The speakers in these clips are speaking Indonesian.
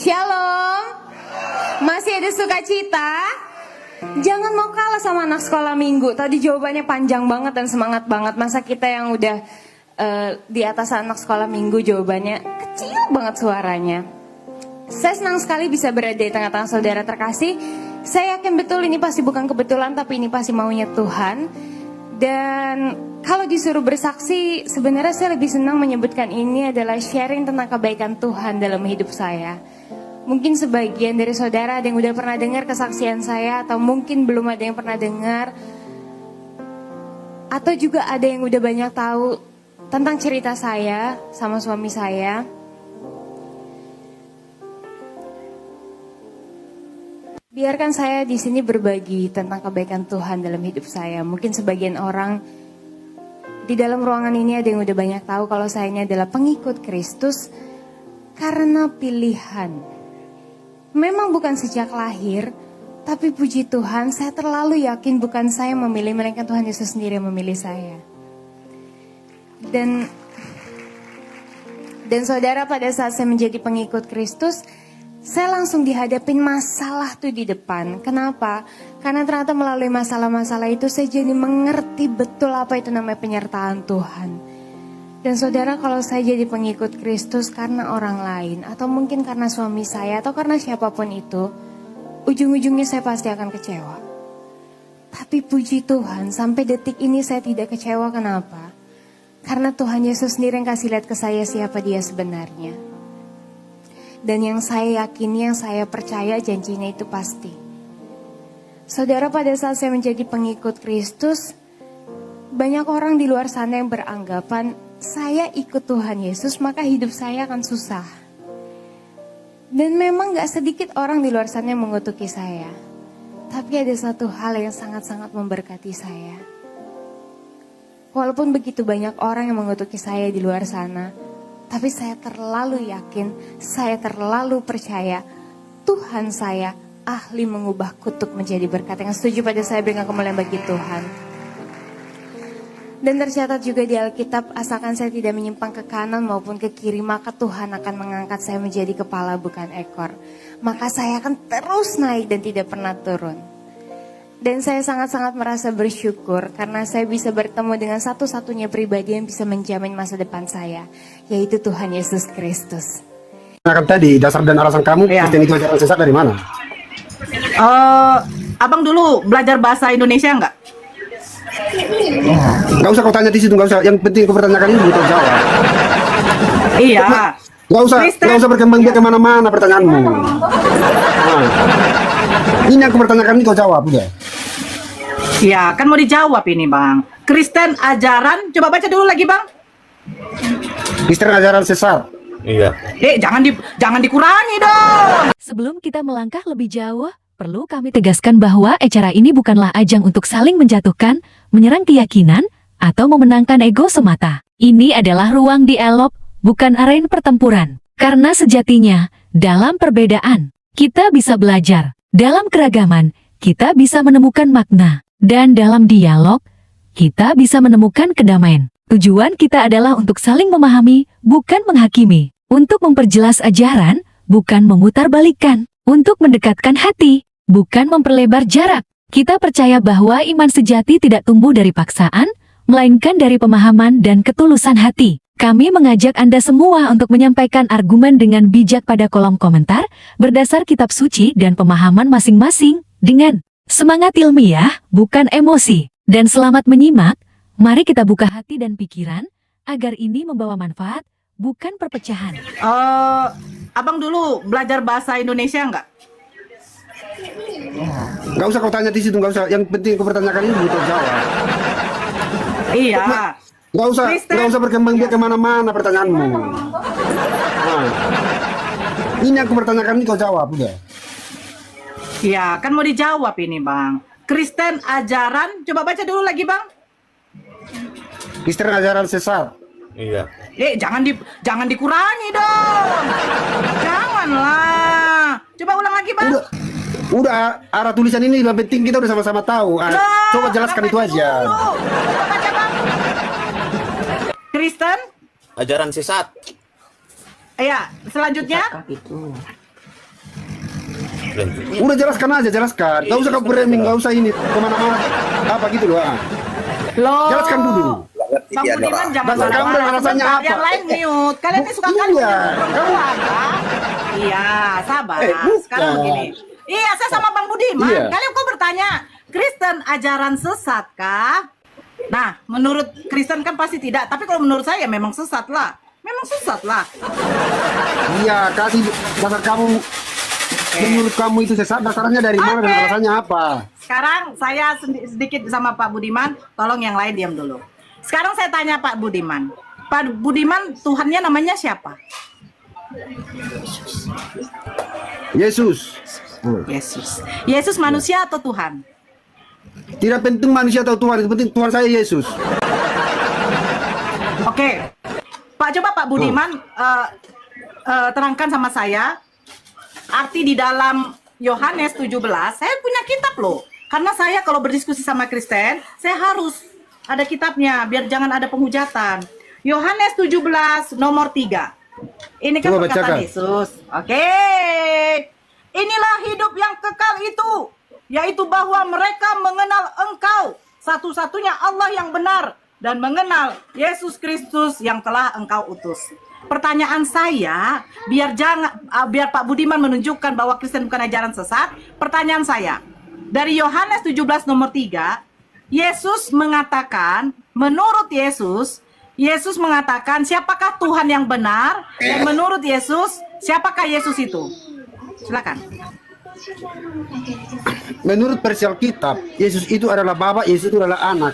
Shalom. Masih ada sukacita? Jangan mau kalah sama anak sekolah minggu. Tadi jawabannya panjang banget dan semangat banget. Masa kita yang udah di atas anak sekolah minggu jawabannya kecil banget suaranya. Saya senang sekali bisa berada di tengah-tengah saudara terkasih. Saya yakin betul ini pasti bukan kebetulan, tapi ini pasti maunya Tuhan. Dan kalau disuruh bersaksi, sebenarnya saya lebih senang menyebutkan ini adalah sharing tentang kebaikan Tuhan dalam hidup saya. Mungkin sebagian dari saudara ada yang udah pernah dengar kesaksian saya, atau mungkin belum ada yang pernah dengar, atau juga ada yang udah banyak tahu tentang cerita saya sama suami saya. Biarkan saya di sini berbagi tentang kebaikan Tuhan dalam hidup saya. Mungkin sebagian orang di dalam ruangan ini ada yang udah banyak tahu kalau saya ini adalah pengikut Kristus karena pilihan. Memang bukan sejak lahir, tapi puji Tuhan saya terlalu yakin bukan saya yang memilih, melainkan Tuhan Yesus sendiri yang memilih saya. Dan saudara, pada saat saya menjadi pengikut Kristus, saya langsung dihadapin masalah tuh di depan. Kenapa? Karena ternyata melalui masalah-masalah itu saya jadi mengerti betul apa itu namanya penyertaan Tuhan. Dan saudara, kalau saya jadi pengikut Kristus karena orang lain, atau mungkin karena suami saya, atau karena siapapun itu, ujung-ujungnya saya pasti akan kecewa. Tapi puji Tuhan, sampai detik ini saya tidak kecewa. Kenapa? Karena Tuhan Yesus sendiri yang kasih lihat ke saya siapa Dia sebenarnya. Dan yang saya yakini, yang saya percaya janjinya itu pasti. Saudara, pada saat saya menjadi pengikut Kristus, banyak orang di luar sana yang beranggapan saya ikut Tuhan Yesus maka hidup saya akan susah. Dan memang gak sedikit orang di luar sana yang mengutuki saya. Tapi ada satu hal yang sangat-sangat memberkati saya. Walaupun begitu banyak orang yang mengutuki saya di luar sana, tapi saya terlalu yakin, saya terlalu percaya Tuhan saya ahli mengubah kutuk menjadi berkat. Yang setuju pada saya berikan kemuliaan bagi Tuhan. Dan tercatat juga di Alkitab, asalkan saya tidak menyimpang ke kanan maupun ke kiri, maka Tuhan akan mengangkat saya menjadi kepala bukan ekor. Maka saya akan terus naik dan tidak pernah turun. Dan saya sangat-sangat merasa bersyukur karena saya bisa bertemu dengan satu-satunya pribadi yang bisa menjamin masa depan saya, yaitu Tuhan Yesus Kristus. Tadi dasar dan alasan kamu Kristen itu ajaran sesat dari mana? Abang dulu belajar bahasa Indonesia enggak? Nggak usah kau tanya di situ, nggak usah. Yang penting kau pertanyakan ini butuh jawab. Iya. Nggak usah berkembang biak kemana-mana pertanyaanmu. Nah, ini yang kau pertanyakan ini kau jawab udah. Iya, kan mau dijawab ini bang. Kristen ajaran, coba baca dulu lagi bang. Kristen ajaran sesat. Iya. Jangan dikurangi dong. Sebelum kita melangkah lebih jauh, perlu kami tegaskan bahwa acara ini bukanlah ajang untuk saling menjatuhkan, menyerang keyakinan, atau memenangkan ego semata. Ini adalah ruang dialog, bukan arena pertempuran. Karena sejatinya, dalam perbedaan, kita bisa belajar. Dalam keragaman, kita bisa menemukan makna. Dan dalam dialog, kita bisa menemukan kedamaian. Tujuan kita adalah untuk saling memahami, bukan menghakimi. Untuk memperjelas ajaran, bukan memutarbalikkan. Untuk mendekatkan hati, bukan memperlebar jarak. Kita percaya bahwa iman sejati tidak tumbuh dari paksaan, melainkan dari pemahaman dan ketulusan hati. Kami mengajak Anda semua untuk menyampaikan argumen dengan bijak pada kolom komentar, berdasar kitab suci dan pemahaman masing-masing, dengan semangat ilmiah, bukan emosi. Dan selamat menyimak, mari kita buka hati dan pikiran, agar ini membawa manfaat, bukan perpecahan. Abang dulu belajar bahasa Indonesia enggak? Nggak usah kau tanya di situ, nggak usah. Yang penting kau pertanyakan ini butuh jawab. Iya. Nggak usah berkembang biak kemana-mana pertanyaanmu. Nah, ini yang kau pertanyakan ini kau jawab udah. Iya, kan mau dijawab ini bang. Kristen ajaran, coba baca dulu lagi bang. Kristen ajaran sesat. Iya. Jangan dikurangi dong. Janganlah. Coba ulang lagi bang. Udah arah tulisan ini yang penting kita udah sama-sama tahu. Coba jelaskan itu aja. Baca bang. Kristen Ajaran sesat. Iya, selanjutnya. Udah jelaskan aja, jelaskan. Gak usah kau framing, gak usah ini kemana-mana. Apa gitu loh. Loh. Jelaskan dulu. Bang Budiman jangan Dasar kamu dengan rasanya sebentar, apa? yang lain mute. Kalian ini suka kali Iya. menyebut perempuan, kan? Iya, sabar. Bukan. Sekarang begini. Iya, saya sama Bang Budiman. Iya. Kalian kok bertanya, Kristen ajaran sesat kah? Nah, menurut Kristen kan pasti tidak. Tapi kalau menurut saya memang sesat lah. Memang sesat lah. Iya, kasih dasar kamu. Menurut kamu itu sesat, dasarnya dari mana dan Oke. alasannya apa? Sekarang saya sedikit sama Pak Budiman. Tolong yang lain diam dulu. Sekarang saya tanya Pak Budiman. Pak Budiman, Tuhannya namanya siapa? Yesus. Yesus. Yesus manusia atau Tuhan? Tidak penting manusia atau Tuhan, yang penting Tuhan saya Yesus. Oke. Pak, coba Pak Budiman terangkan sama saya arti di dalam Yohanes 17. Saya punya kitab loh. Karena saya kalau berdiskusi sama Kristen, saya harus ada kitabnya biar jangan ada penghujatan. Yohanes 17 nomor 3. Ini kan Coba perkataan bacakan. Yesus. Oke. Inilah hidup yang kekal itu, yaitu bahwa mereka mengenal Engkau, satu-satunya Allah yang benar, dan mengenal Yesus Kristus yang telah Engkau utus. Pertanyaan saya, biar Pak Budiman menunjukkan bahwa Kristen bukan ajaran sesat. Pertanyaan saya, dari Yohanes 17 nomor 3, Yesus mengatakan, menurut Yesus mengatakan siapakah Tuhan yang benar, dan menurut Yesus, siapakah Yesus itu? Silakan. Menurut versi Alkitab, Yesus itu adalah Bapa, Yesus itu adalah Anak.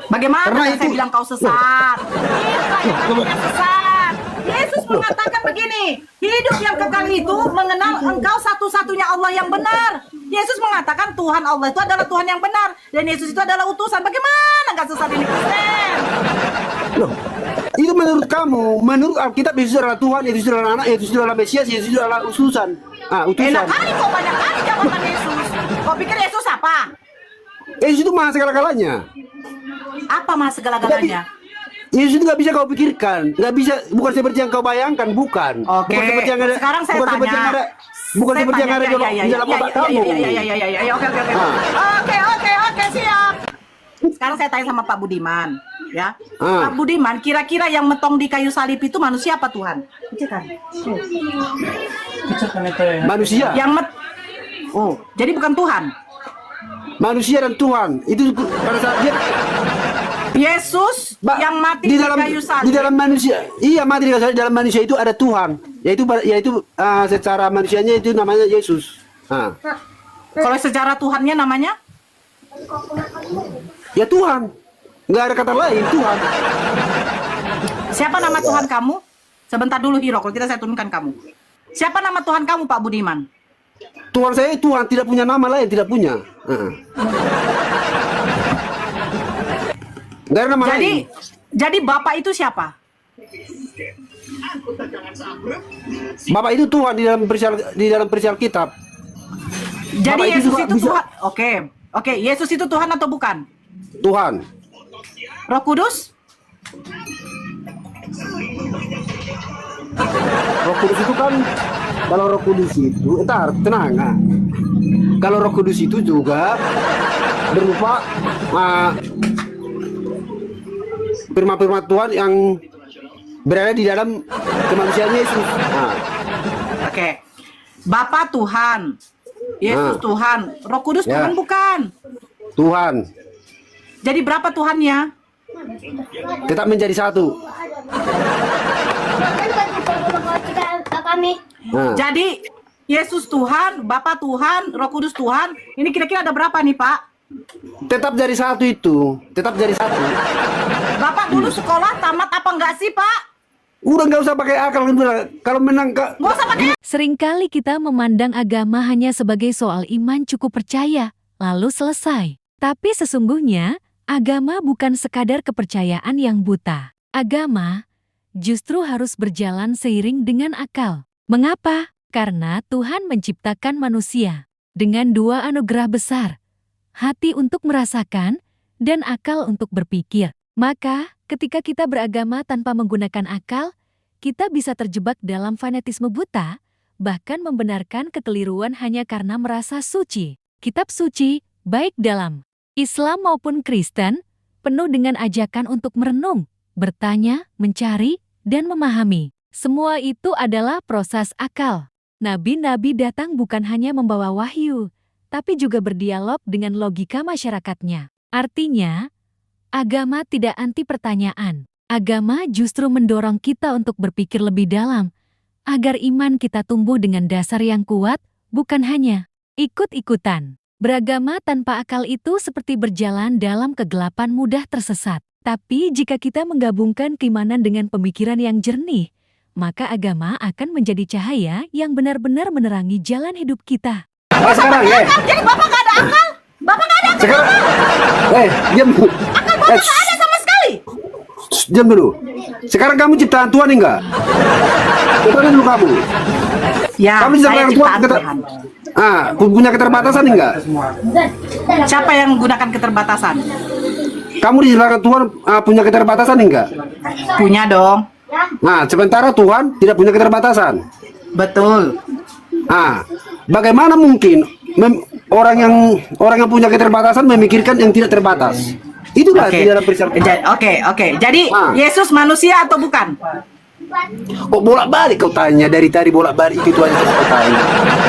Bagaimana Karena saya itu- bilang kau sesat? Inilah yang namanya sesat. Yesus mengatakan begini, hidup yang kekal itu mengenal Engkau satu-satunya Allah yang benar. Yesus mengatakan Tuhan Allah itu adalah Tuhan yang benar, dan Yesus itu adalah utusan. Bagaimana nggak sesat ini Kristen? Loh, itu menurut kamu, menurut Alkitab Yesus adalah Tuhan, Yesus adalah Anak, Yesus adalah Mesias, Yesus adalah utusan. Enak Utusan. kali kok banyak kali jawaban Yesus. Kau pikir Yesus apa? Yesus itu maha segala-galanya. Apa mas segala-galanya? Yesus itu nggak bisa kau pikirkan, nggak bisa, bukan seperti yang kau bayangkan, bukan. Oke. Bukan seperti yang ada, Sekarang saya bukan tanya. seperti yang ada, bukan Saya seperti yang tanya, ada di dalam otak kamu. Iya, oke. Oke, siap. Sekarang saya tanya sama Pak Budiman, ya. Pak Budiman, kira-kira yang metong di kayu salib itu manusia apa Tuhan? Manusia, Oh, jadi bukan Tuhan. manusia dan Tuhan itu pada saat dia Yesus yang mati di kayu salib. di dalam manusia, iya mati di kayu salib, dalam manusia itu ada Tuhan, yaitu secara manusianya itu namanya Yesus. Kalau secara Tuhannya namanya? Ya Tuhan, nggak ada kata lain, Tuhan. Siapa nama Tuhan kamu? Sebentar dulu Hiro, kalau tidak saya turunkan kamu. Siapa nama Tuhan kamu Pak Budiman? Tuhan saya Tuhan, tidak punya nama lain, tidak punya. Nggak ada nama lain. Jadi Bapak itu siapa? Bapak itu Tuhan di dalam perisial kitab. Jadi Bapak itu Yesus juga itu bisa- Tuhan. Oke, Yesus itu Tuhan atau bukan? Tuhan. Roh Kudus? Roh Kudus itu kan, kalau Roh Kudus itu, tenang. Kalau Roh Kudus itu juga berupa firman-firman Tuhan yang berada di dalam kemanusiaan Yesus. Oke. Bapa Tuhan. Yesus Tuhan. Roh Kudus Ya. Tuhan bukan. Tuhan Jadi berapa Tuhannya? tetap menjadi satu. Jadi Yesus Tuhan, Bapa Tuhan, Roh Kudus Tuhan. Ini kira-kira ada berapa nih Pak? Tetap jadi satu itu, tetap jadi satu. Bapak dulu sekolah tamat apa enggak sih Pak? Udah nggak usah pakai akal, kalau menang Nggak usah pakai. Seringkali kita memandang agama hanya sebagai soal iman cukup percaya, lalu selesai. Tapi sesungguhnya, agama bukan sekadar kepercayaan yang buta. Agama justru harus berjalan seiring dengan akal. Mengapa? Karena Tuhan menciptakan manusia dengan dua anugerah besar, hati untuk merasakan dan akal untuk berpikir. Maka, ketika kita beragama tanpa menggunakan akal, kita bisa terjebak dalam fanatisme buta, bahkan membenarkan kekeliruan hanya karena merasa suci. Kitab suci, baik dalam Islam maupun Kristen, penuh dengan ajakan untuk merenung, bertanya, mencari, dan memahami. Semua itu adalah proses akal. Nabi-nabi datang bukan hanya membawa wahyu, tapi juga berdialog dengan logika masyarakatnya. Artinya, agama tidak anti pertanyaan. Agama justru mendorong kita untuk berpikir lebih dalam, agar iman kita tumbuh dengan dasar yang kuat, bukan hanya ikut-ikutan. Beragama tanpa akal itu seperti berjalan dalam kegelapan mudah tersesat. Tapi jika kita menggabungkan keimanan dengan pemikiran yang jernih, maka agama akan menjadi cahaya yang benar-benar menerangi jalan hidup kita. Sekarang ya. Jadi Bapak nggak ada akal? Bapak nggak ada akal? Sekarang, diam. Akal Bapak nggak ada sama sekali. Diam dulu. Sekarang kamu ciptaan Tuhan enggak? Coba dulu kamu. Ya, Kamu saya ciptaan ciptaan Tuhan. Tuhan. Punya keterbatasan enggak? Siapa yang menggunakan keterbatasan? Kamu diciptakan Tuhan punya keterbatasan enggak? Punya dong. Nah, sementara Tuhan tidak punya keterbatasan. Betul. Bagaimana mungkin orang yang punya keterbatasan memikirkan yang tidak terbatas? Itulah Oke. di dalam persyaratan. Oke. Jadi Yesus manusia atau bukan? Kok bolak-balik kau tanya dari tadi bolak-balik itu aja kau tanya.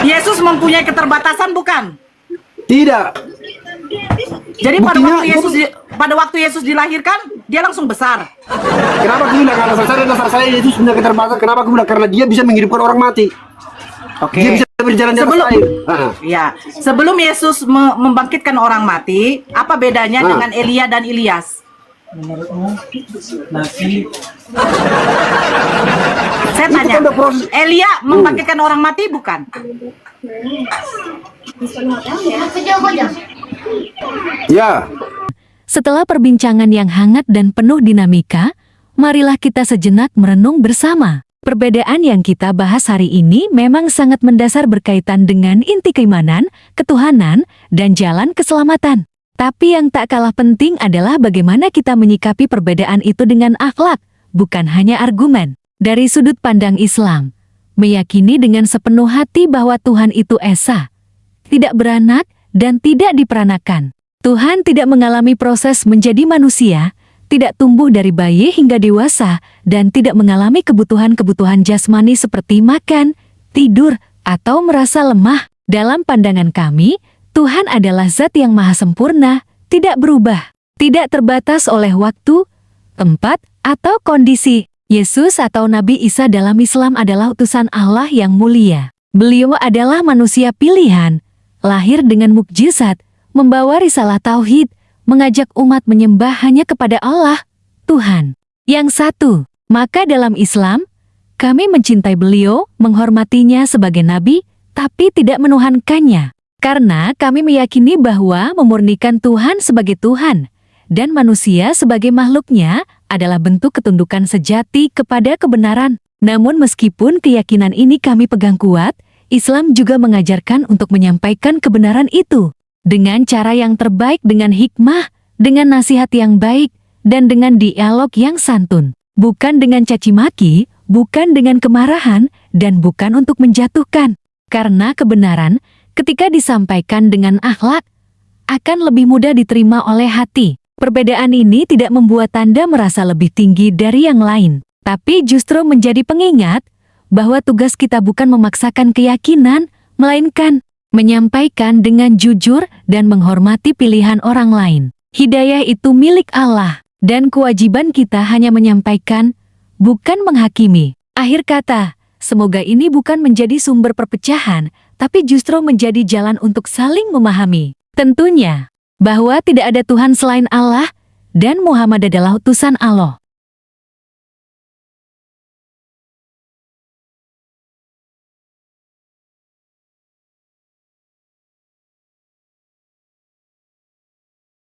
Yesus mempunyai keterbatasan bukan? Tidak. Jadi Buktinya, pada waktu Yesus dilahirkan, dia langsung besar. Kenapa aku bilang karena dasar saya Yesus punya keterbatasan? Kenapa aku bilang karena dia bisa menghidupkan orang mati? Oke. Dia bisa berjalan di atas air. Ya, sebelum Yesus membangkitkan orang mati, apa bedanya dengan Elia dan Ilyas? Saya Itu tanya, kan udah proses. Elia membangkitkan orang mati bukan? Ya. Setelah perbincangan yang hangat dan penuh dinamika, marilah kita sejenak merenung bersama. Perbedaan yang kita bahas hari ini memang sangat mendasar berkaitan dengan inti keimanan, ketuhanan, dan jalan keselamatan. Tapi yang tak kalah penting adalah bagaimana kita menyikapi perbedaan itu dengan akhlak, bukan hanya argumen. Dari sudut pandang Islam, meyakini dengan sepenuh hati bahwa Tuhan itu esa, tidak beranak, dan tidak diperanakan. Tuhan tidak mengalami proses menjadi manusia, tidak tumbuh dari bayi hingga dewasa, dan tidak mengalami kebutuhan-kebutuhan jasmani seperti makan, tidur, atau merasa lemah. Dalam pandangan kami, Tuhan adalah zat yang maha sempurna, tidak berubah, tidak terbatas oleh waktu, tempat, atau kondisi. Yesus atau Nabi Isa dalam Islam adalah utusan Allah yang mulia. Beliau adalah manusia pilihan, lahir dengan mukjizat, membawa risalah tauhid, mengajak umat menyembah hanya kepada Allah, Tuhan yang satu. Maka dalam Islam, kami mencintai beliau, menghormatinya sebagai nabi, tapi tidak menuhankannya. Karena kami meyakini bahwa memurnikan Tuhan sebagai Tuhan dan manusia sebagai makhluknya adalah bentuk ketundukan sejati kepada kebenaran. Namun meskipun keyakinan ini kami pegang kuat, Islam juga mengajarkan untuk menyampaikan kebenaran itu dengan cara yang terbaik, dengan hikmah, dengan nasihat yang baik, dan dengan dialog yang santun. Bukan dengan caci maki, bukan dengan kemarahan, dan bukan untuk menjatuhkan. Karena kebenaran, ketika disampaikan dengan akhlak, akan lebih mudah diterima oleh hati. Perbedaan ini tidak membuat Anda merasa lebih tinggi dari yang lain, tapi justru menjadi pengingat bahwa tugas kita bukan memaksakan keyakinan, melainkan menyampaikan dengan jujur dan menghormati pilihan orang lain. Hidayah itu milik Allah, dan kewajiban kita hanya menyampaikan, bukan menghakimi. Akhir kata, semoga ini bukan menjadi sumber perpecahan, tapi justru menjadi jalan untuk saling memahami. Tentunya, bahwa tidak ada Tuhan selain Allah, dan Muhammad adalah utusan Allah.